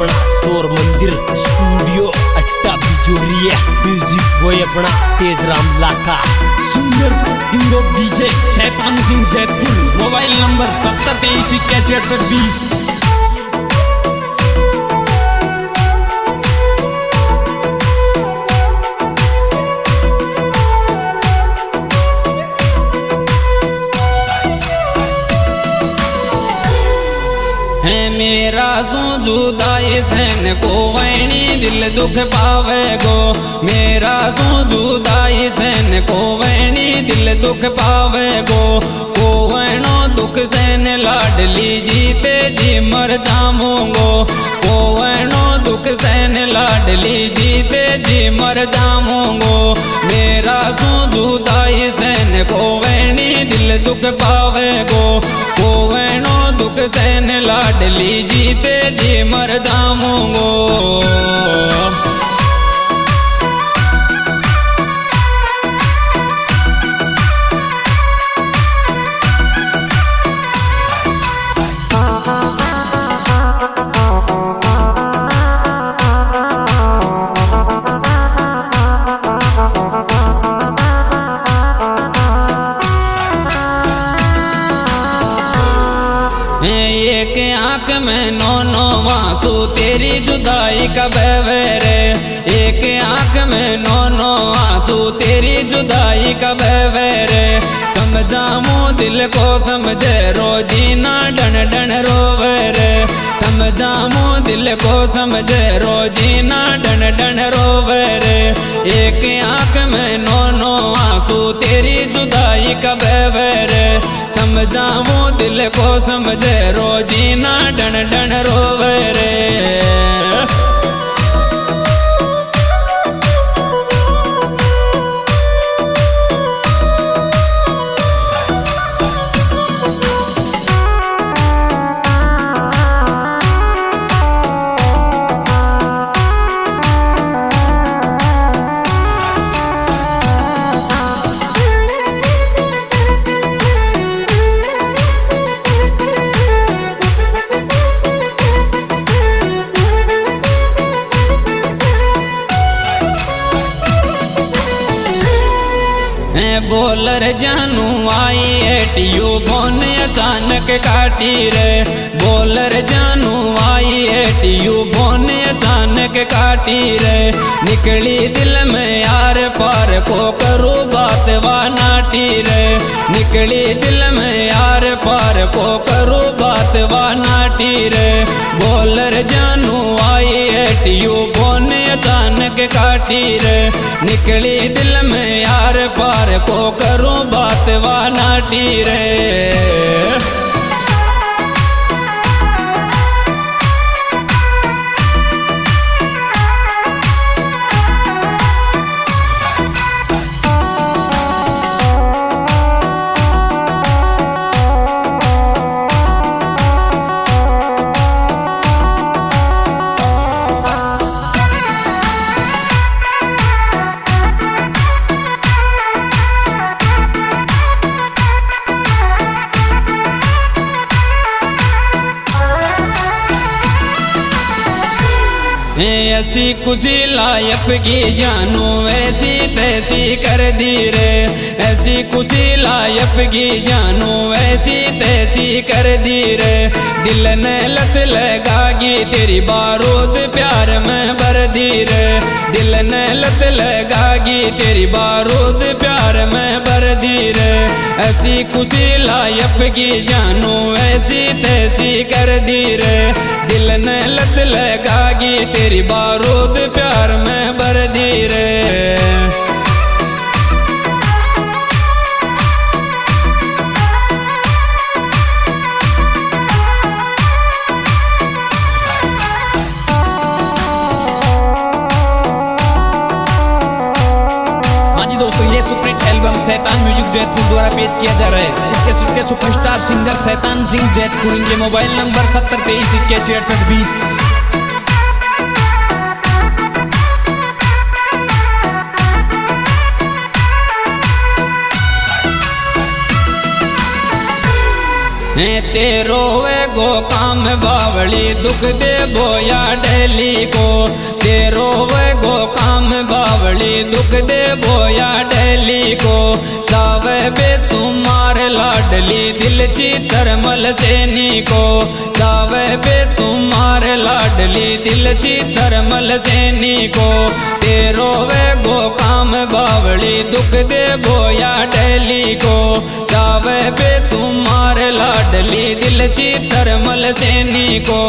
अपना शोर मंदिर स्टूडियो अट्टा बिजोरिया। म्यूजिक वही अपना तेज Ram Laka. Singer हिंगो DJ Shaitan Singh Jaipur. Mobile number 7023816820। है मेरा सो जुदाई सैन को वैनी दिल दुख पावे गो। मेरा सो जुदाई सैन को वैनी दिल दुख पावे गो। को वैनो दुख सैन लाडली जीते जी मर जामूंगो। को वैनो दुख सैन लाडली जीते जी मर जामूंगो। मेरा सो जुदाई सैन को वैनी दिल दुख पावे गो। को वैनो दुख सैन लाडली जीते जी मर जामूंगो। एक आंख में नौ आंसू तेरी जुदाई का बहवे रे। एक आंख में नौ आंसू तेरी जुदाई का बहवे रे। समझामू दिल को समझे रोजीना डन डन रोवे रे। समझामू दिल को समझे रोजीना डन डन रोवे रे। एक आंख में नौ आंसू तेरी जुदाई का बहवे रे। समझामू दिल को समझे रोजीना डन डन रोवे रे। बोलर जानू आई एटियो फोन अचानक काटी रे। बोलर जानू आई एटियो फोन अचानक काटी रे। निकली दिल में यार पार को करूँ बात वा नाटी रे। निकली दिल में यार पार को करूँ बात वा नाटी रे। बोलर जानू आई एटियो फोन अचानक काटी रे। निकली दिल में यार पार को करूं बात वा नाटी रे। ऐसी खुशी लायक की जानू ऐसी तैसी कर दी रे। ऐसी खुशी लायक की जानू ऐसी तैसी कर दी रे। दिल ने लत लगागी तेरी बारूद प्यार में भर दी रे। दिल ने लत लगागी तेरी बारूद प्यार में भर दी रे। ऐसी खुशी लायक की जानू ऐसी तैसी कर दी रे। दिल ने लत लगागी तेरी बारूद प्यार में भर दी रे। ये सुपरहिट एल्बम शैतान म्यूजिक जयपुर द्वारा पेश किया जा रहा है, जिसके सुपरस्टार सिंगर शैतान सिंह जयपुर। इनके मोबाइल नंबर 7023816820। तेरो वे गो काम बावली दुख दे बोया डेली को तेरो वे गो काम बावली दुख दे बोया डेली को जावे बे तुम्हार लाडली दिल ची धर्मल सैनी को जावे बे तुम्हार लाडली दिल ची धर्मल सैनी को तेरो वे गो काम बावली दुख दे बोया डेली को जावे बे तुम्हार लाडली दिल ची धर्मल सैनी को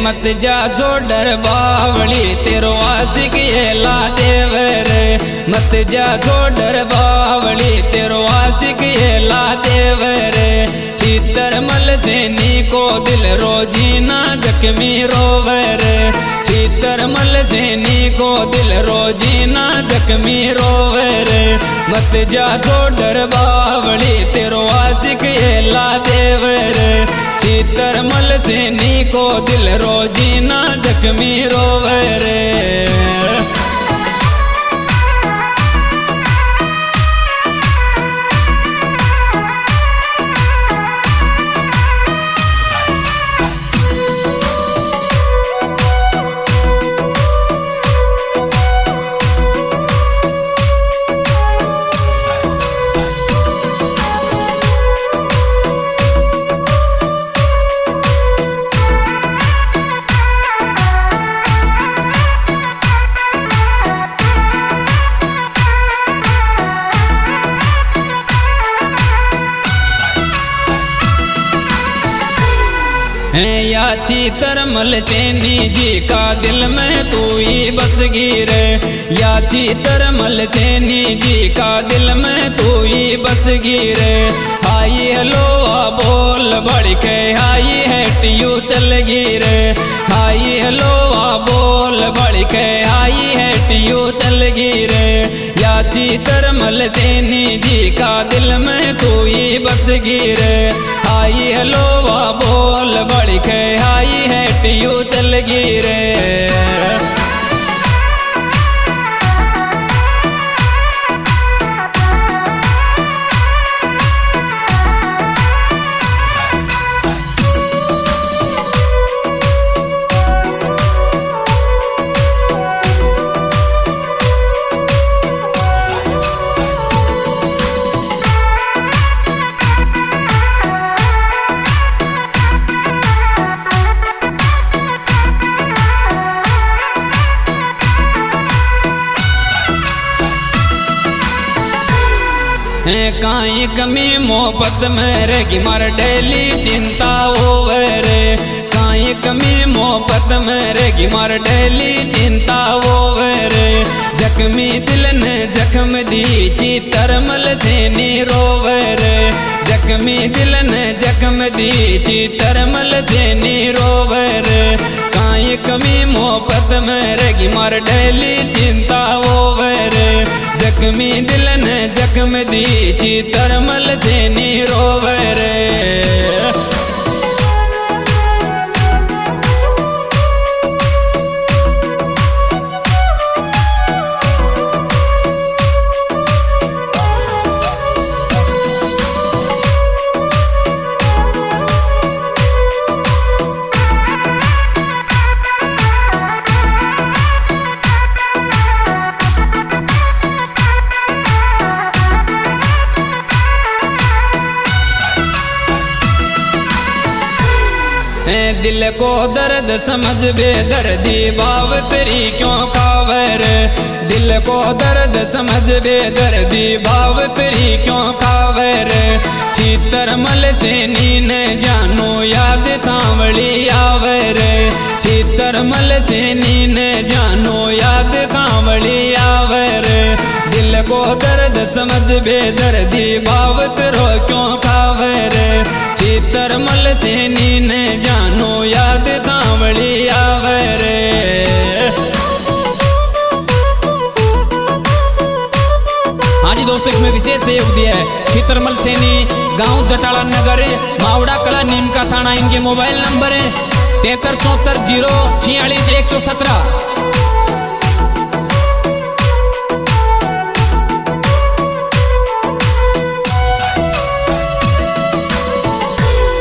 मत जा जो डर बावली तेरो आशिक ये ला देवर मत जा जो डर बावली तेरो आशिक ये ला देवर चितर मल सैनी को दिल रोजीना जख्मी रोवर चितर मल सैनी को दिल रोजीना जख्मी रोवर मत जा जो डर बावली तेरो आशिक ये ला देवर चितर मल सैनी को दिल रोजीना जख्मी रोवर या चितर मल सैनी जी का दिल में तू ही बस गिरे या चितर मल सैनी जी का दिल में तू ही बस गिरे हाई हलो बोल बढ़ के हाई है टियू चल गिरे हाई हलो बोल बढ़ के हाई है टियू चल गिरे या चितर मल सैनी जी का दिल में तू ही बस गिरे हाई हलो बोल बढ़ के हाई है टियू चल गिरे काई कमी मोहब्बत में रहेगी मार डेली चिंता ओवर काई कमी मोहब्बत में रहेगी मार डेली चिंता ओवर जख्मी दिल ने जख्म दी चितर मल सैनी रोवर जख्मी दिल ने जख्म दी चितर मल सैनी रोवर काई कमी मोहब्बत में रहेगी मार डेली चिंता ओवर जख्मी दिल ने जख्म दी चितर मल सैनी रोवर दिल को दर्द समझ बेदर्दी बाव तेरी क्यों कावर दिल को दर्द समझ बेदर्दी बाव तेरी क्यों कावर चितर मल सैनी ने जानो याद कांवली आवर चितर मल सैनी ने जानो याद कांवली आवर दिल को दर्द समझ बेदर्दी बावत रो क्यों खावे रे चित्रमल सैनी ने जानो याद सांवली आवे रे। हाँ जी दोस्तों, इसमें विशेष सहयोग दिया है चित्रमल सैनी, गांव जटाला नगर, मावड़ा कला, नीम का थाना। इनके मोबाइल नंबर है 73 74 0 46 117।